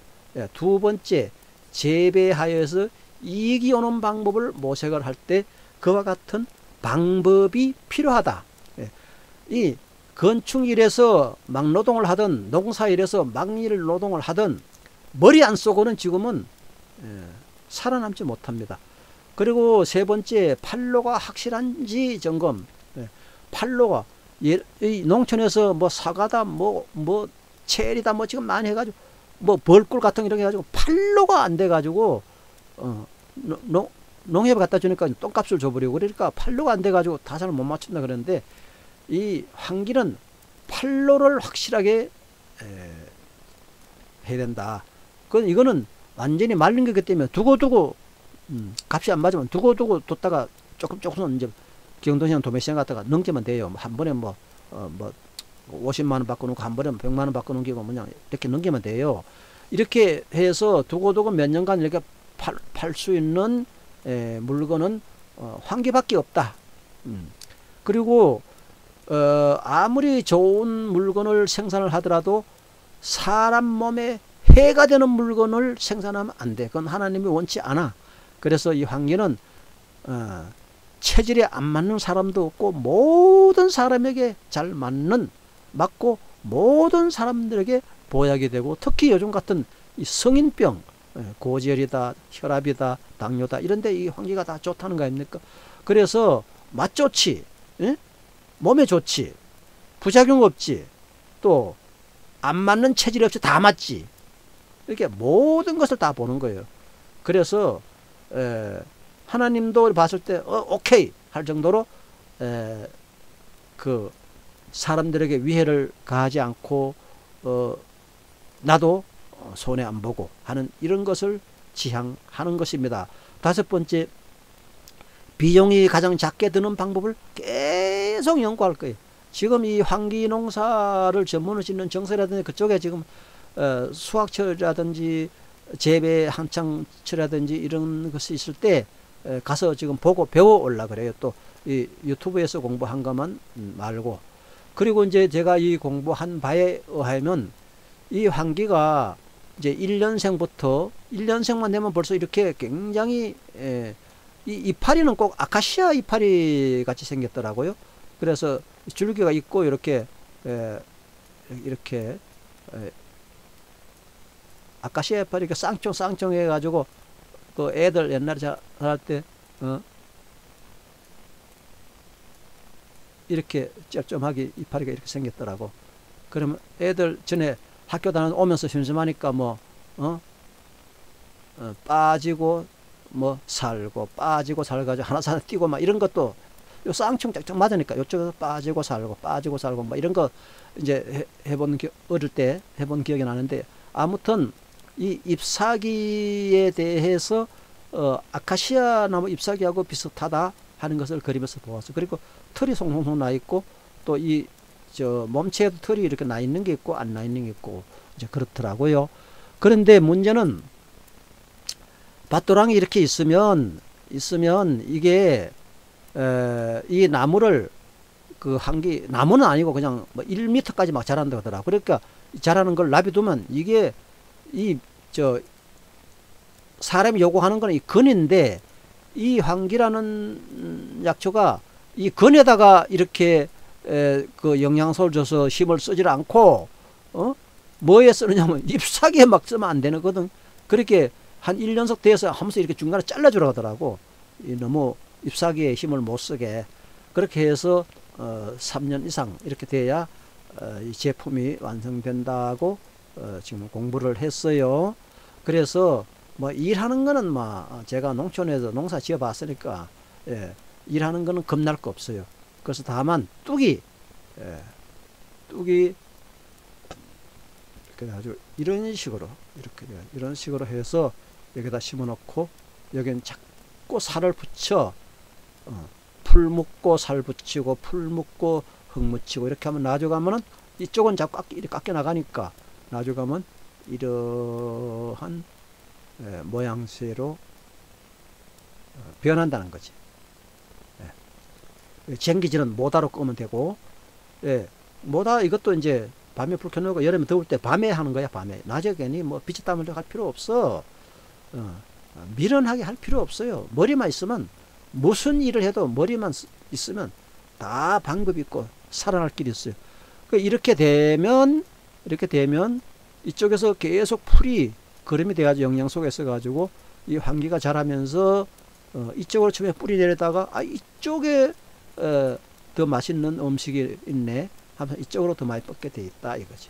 두 번째 재배하여서 이익이 오는 방법을 모색을 할 때 그와 같은 방법이 필요하다. 이 건축일에서 막노동을 하든 농사일에서 막일 노동을 하든 머리 안 쏘고는 지금은 살아남지 못합니다. 그리고 세 번째 판로가 확실한지 점검. 판로가 이 농촌에서 뭐 사과다 뭐 체리다 뭐 지금 많이 해가지고 뭐 벌꿀 같은 거 이렇게 해가지고 판로가 안 돼가지고 농협에 갖다 주니까 똥값을 줘버리고 그러니까 판로가 안 돼가지고 타산을 못 맞춘다 그러는데 이 환기는 판로를 확실하게 해야 된다. 이거는 완전히 말린 거기 때문에 두고두고 값이 안 맞으면 두고두고 뒀다가 조금 이제 경동시장 도매시장 갔다가 넘기면 돼요. 한 번에 뭐 50만원 바꿔놓고 한 번에 100만원 바꿔놓기고 그냥 이렇게 넘기면 돼요. 이렇게 해서 두고두고 몇 년간 이렇게 팔 수 있는 물건은 환기밖에 없다. 그리고 아무리 좋은 물건을 생산을 하더라도 사람 몸에 해가 되는 물건을 생산하면 안 돼. 그건 하나님이 원치 않아. 그래서 이 환기는 체질에 안 맞는 사람도 없고 모든 사람에게 잘 맞고 모든 사람들에게 보약이 되고 특히 요즘 같은 이 성인병, 고지혈이다, 혈압이다, 당뇨다 이런데 이 환기가 다 좋다는 거 아닙니까? 그래서 맛 좋지, 몸에 좋지, 부작용 없지, 또 안 맞는 체질 없이 다 맞지. 이렇게 모든 것을 다 보는 거예요. 그래서 하나님도 봤을 때 오케이 할 정도로 그 사람들에게 위해를 가하지 않고 나도 손해 안 보고 하는 이런 것을 지향하는 것입니다. 다섯 번째, 비용이 가장 작게 드는 방법을 계속 연구할 거예요. 지금 이 환기 농사를 전문으로 짓는 정세라든지 그쪽에 지금 수확철이라든지 재배 한창철이라든지 이런 것이 있을 때 가서 지금 보고 배워 올라 그래요. 또 이 유튜브에서 공부한 것만 말고. 그리고 이제 제가 이 공부한 바에 의하면 이 환기가 이제 1년생만 되면 벌써 이렇게 굉장히 이 이파리는 꼭 아카시아 이파리 같이 생겼더라고요. 그래서 줄기가 있고 이렇게 아카시아 이파리가 쌍총 해가지고 그 애들 옛날에 자랄 때 이렇게 ጨ점하게 이파리가 이렇게 생겼더라고. 그러면 애들 전에 학교 오면서 심심하니까 빠지고 살고 빠지고 살가지고 하나 뛰고 막 이런 것도 요 쌍총 짝짝 맞으니까 요쪽에서 빠지고 살고 막 이런 거 이제 어릴 때 해본 기억이 나는데, 아무튼 이 잎사귀에 대해서 아카시아 나무 잎사귀하고 비슷하다 하는 것을 그리면서 보았어요. 그리고 털이 송송송 나 있고 또 이 몸체에도 털이 이렇게 나 있는 게 있고 안 나 있는 게 있고 이제 그렇더라고요. 그런데 문제는 밭도랑이 이렇게 있으면 이게 이 나무를 나무는 아니고 그냥 1m까지 막 자란다고 하더라. 그러니까 자라는 걸 놔두면 이게 사람이 요구하는 건 이 근인데, 이 환기라는 약초가 이 근에다가 이렇게 그 영양소를 줘서 힘을 쓰질 않고 뭐에 쓰느냐면 잎사귀에 막 쓰면 안 되거든. 그렇게 한 1년석 돼서 하면서 이렇게 중간에 잘라주라고 하더라고. 너무 잎사귀에 힘을 못 쓰게. 그렇게 해서 3년 이상 이렇게 돼야 이 제품이 완성된다고 지금 공부를 했어요. 그래서 일하는 거는 제가 농촌에서 농사 지어 봤으니까 일하는 거는 겁날 거 없어요. 그래서 다만 뚝이 이렇게 아주 이런 식으로 해서 여기다 심어 놓고 여기는 자꾸 살을 붙여 풀 묻고 살 붙이고 풀 묻고 흙 묻히고 이렇게 하면 놔줘가면은 이쪽은 자꾸 이렇게 깎여 나가니까 놔줘가면 이러한 모양새로 변한다는 거지. 전기질은 모다로 끄면 되고, 모다 이것도 이제 밤에 불 켜놓고 여름에 더울 때 밤에 하는 거야. 밤에. 낮에 괜히 빛이 땀을 할 필요 없어. 미련하게 할 필요 없어요. 머리만 있으면 무슨 일을 해도 머리만 있으면 다 방법이 있고 살아날 길이 있어요. 이렇게 되면 이쪽에서 계속 풀이 거름이 돼가지고 영양소가 있어가지고 이 환기가 자라면서 이쪽으로 처음에 뿌리 내리다가 이쪽에 더 맛있는 음식이 있네 하면서 이쪽으로 더 많이 뻗게 돼 있다 이거지.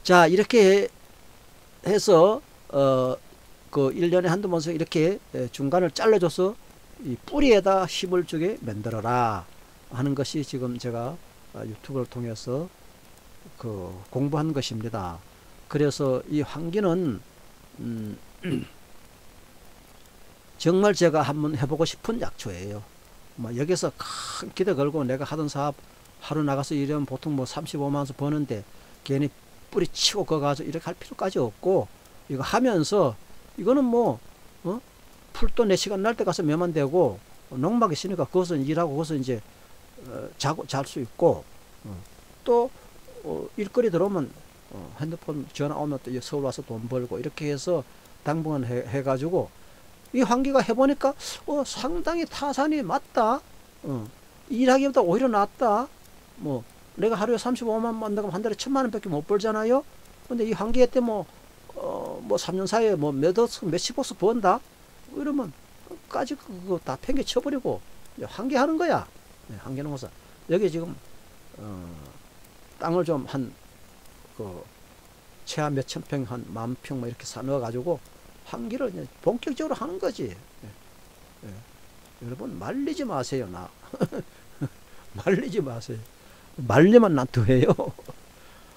자, 이렇게 해서 그 1년에 한두 번씩 이렇게 중간을 잘라줘서 이 뿌리에다 힘을 주게 만들어라 하는 것이 지금 제가 유튜브를 통해서 그 공부한 것입니다. 그래서 이 환기는 정말 제가 한번 해보고 싶은 약초예요. 뭐 여기서 큰 기대 걸고 내가 하던 사업 하루 나가서 일하면 보통 뭐 35만 원 버는데 괜히 뿌리 치고 거 가서 이렇게 할 필요까지 없고, 이거 하면서 이거는 뭐 풀도 4시간 날 때 가서 매면 되고, 농막 있으니까 거기서 일하고 거기서 이제 자고 잘 수 있고, 또 일거리 들어오면 핸드폰 전화 오면 또 서울 와서 돈 벌고, 이렇게 해서 당분간 해가지고 이 환기가 해보니까 상당히 타산이 맞다. 일하기보다 오히려 낫다. 뭐 내가 하루에 35만 원 번다고 한 달에 1,000만 원밖에 못 벌잖아요. 근데 이 환기회 때 뭐 3년 사이에 뭐 몇십억씩 번다. 이러면 까지 그거 다 팽개 쳐버리고 환기하는 거야. 환기 농사. 여기 지금 땅을 좀 한 최하 몇천 평, 한 10,000평 뭐 이렇게 사 넣어가지고 환기를 이제 본격적으로 하는 거지. 여러분 말리지 마세요. 나 말리지 마세요. 말리면 난 더 해요.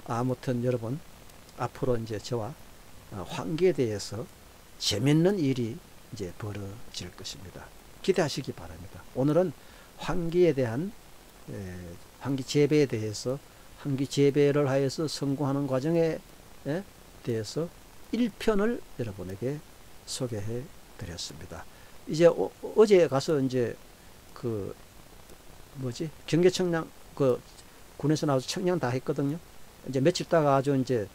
아무튼 여러분, 앞으로 이제 저와 환기에 대해서 재밌는 일이 이제 벌어질 것입니다. 기대하시기 바랍니다. 오늘은 환기에 대한 환기 재배에 대해서, 환기 재배를 하여서 성공하는 과정에 대해서 1편을 여러분에게 소개해 드렸습니다. 이제 어제 가서 이제 그 뭐지, 경계청량 그 군에서 나와서 청량 다 했거든요. 이제 며칠 있다가 아주 이제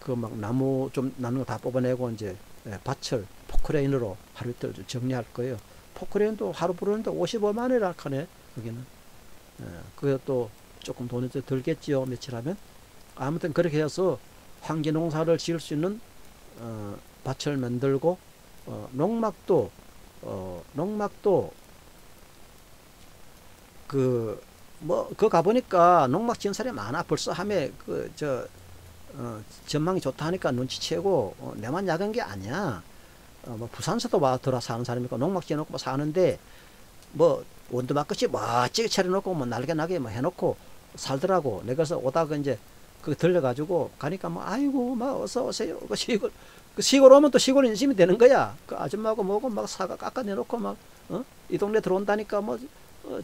그 막 나무 좀 나는 거 다 뽑아내고 이제 밭을 포크레인으로 하루 이틀 정리할 거예요. 포크레인도 하루 부르는데 55만 원이라 하네 여기는. 그것도 조금 돈이 더 들겠지요, 며칠 하면. 아무튼 그렇게 해서 환기 농사를 지을 수 있는 밭을 만들고, 농막도 그 가보니까 농막 지은 사람이 많아. 벌써 함에 전망이 좋다 하니까 눈치채고, 내만 야간 게 아니야. 뭐 부산서도 와 들어 사는 사람이니까 농막 지어놓고 뭐 사는데, 뭐 원두막끝이 멋지게 차려놓고 뭐 날개나게 뭐 해놓고 살더라고. 내가 그래서 오다가 이제 그 들려가지고 가니까 뭐 아이고 막 어서 오세요. 그 시골 오면 또 시골 인심이 되는 거야. 그 아줌마하고 뭐고 막 사과 깎아내놓고 막 이 동네 들어온다니까 뭐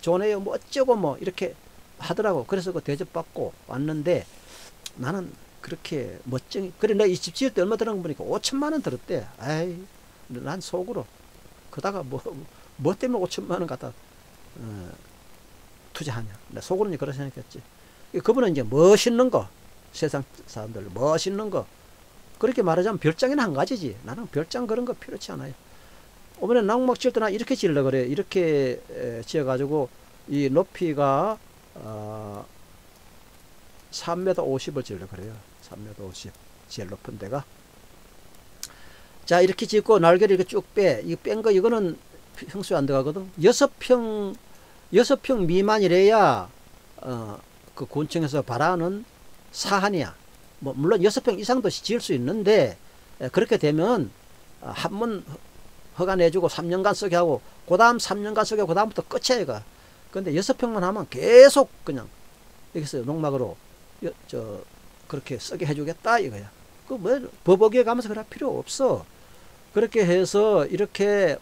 좋네요 뭐 어쩌고 뭐 이렇게 하더라고. 그래서 그 대접받고 왔는데, 나는 그렇게 멋쟁이, 그래 내가 이 집 지을 때 얼마 들은 거 보니까 5천만 원 들었대. 아이, 난 속으로 그다가 뭐 때문에 5천만 원 갖다 투자하냐. 내 속으로는 그렇게 생각했지. 그분은 이제 멋있는 거, 세상 사람들 멋있는 거, 그렇게 말하자면 별장이나 한 가지지. 나는 별장 그런 거 필요치 않아요. 이번에 농막 지을 때 나 이렇게 지으려고 그래. 이렇게 지어가지고 이 높이가 3m 50을 지으려고 그래요. 3m 50 제일 높은 데가. 자, 이렇게 짓고 날개를 이렇게 쭉 빼. 이 뺀 거 이거는 평수에 안 들어가거든. 6평 미만이래야 그 군청에서 바라는 사안이야. 뭐 물론 6평 이상도 지을 수 있는데, 그렇게 되면 한 번 허가 내주고 3년간 쓰게 하고, 그 다음 3년간 쓰게 하고, 그 다음부터 끝이야 이거. 근데 6평만 하면 계속 그냥 여기서 농막으로 그렇게 쓰게 해주겠다 이거야. 그 뭐 버벅이에 가면서 그럴 필요 없어. 그렇게 해서 이렇게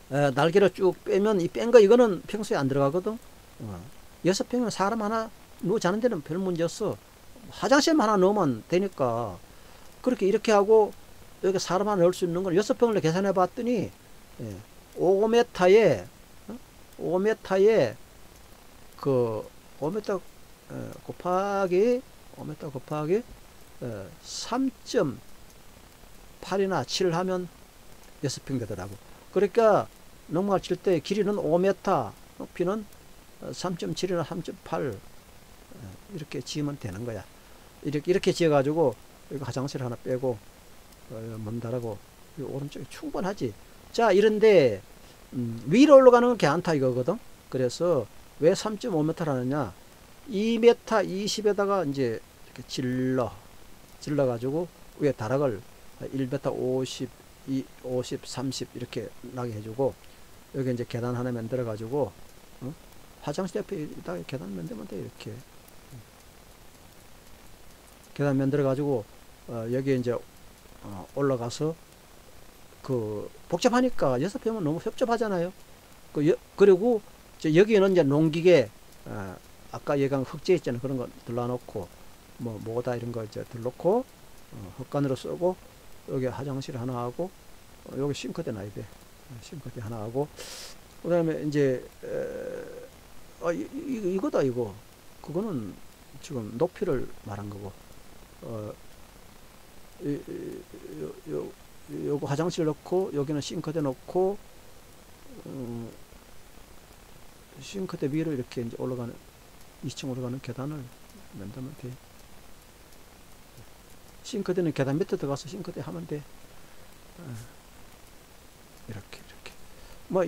날개를 쭉 빼면, 이 뺀 거 이거는 평소에 안 들어가거든. 6평이면 사람 하나 누워 자는 데는 별 문제 없어. 화장실만 하나 넣으면 되니까. 그렇게 이렇게 하고 여기 사람 하나 넣을 수 있는 건 6평을 계산해 봤더니 5m에 그 5m 곱하기 3.8이나 7 하면 6평 되더라고. 그러니까 농막을 칠 때 길이는 5m, 높이는 3.7이나 3.8 이렇게 지으면 되는 거야. 이렇게 지어가지고 여기 화장실 하나 빼고 먼다라고 오른쪽에 충분하지. 자, 이런데 위로 올라가는 건 괜찮다 이거거든. 그래서 왜 3.5m 하느냐, 2m 20에다가 이제 이렇게 질러가지고 위에 다락을 1베타 50, 50, 30 이렇게 나게 해주고, 여기 이제 계단 하나 만들어 가지고 화장실 옆에 딱 계단 만들면 돼. 이렇게 계단 만들어 가지고 여기 이제 올라가서 그 복잡하니까 6평은 너무 협접하잖아요. 그리고 여기는 이제 농기계 아까 얘기한 흑재 있잖아요. 그런 거 들러놓고 뭐다 이런 거 이제 들놓고 헛간으로 쓰고, 여기 화장실 하나 하고, 여기 싱크대 놔야 돼. 싱크대 하나 하고, 그 다음에 이제 이거다 이거. 그거는 지금 높이를 말한 거고, 요거 화장실 넣고, 여기는 싱크대 넣고, 싱크대 위로 이렇게 이제 올라가는 2층 올라가는 계단을 만들면 돼. 싱크대는 계단 밑에 들어가서 싱크대 하면 돼. 이렇게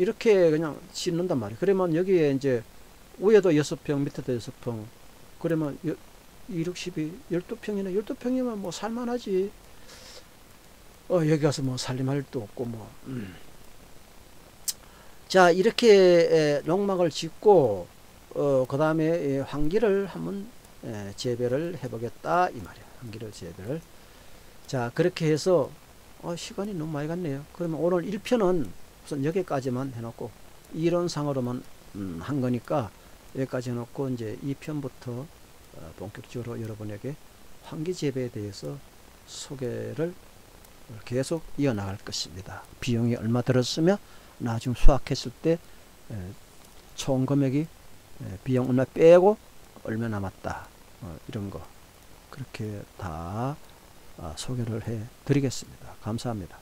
이렇게 그냥 짓는단 말이야. 그러면 여기에 이제 위에도 6평, 밑에도 6평. 그러면 2, 6, 12, 12평이네. 12평이면 뭐 살만하지. 여기 가서 뭐 살림할 일도 없고 뭐. 자, 이렇게 농막을 짓고 그 다음에 환기를 한번 재배를 해보겠다 이 말이야. 환기를 재배를. 자, 그렇게 해서 시간이 너무 많이 갔네요. 그러면 오늘 1편은 우선 여기까지만 해놓고 이론상으로만 한 거니까 여기까지 해놓고 이제 2편부터 본격적으로 여러분에게 환기 재배에 대해서 소개를 계속 이어나갈 것입니다. 비용이 얼마 들었으며 나중 수확했을 때 총 금액이 비용 얼마 빼고 얼마 남았다, 이런 거 그렇게 다 소개를 해 드리겠습니다. 감사합니다.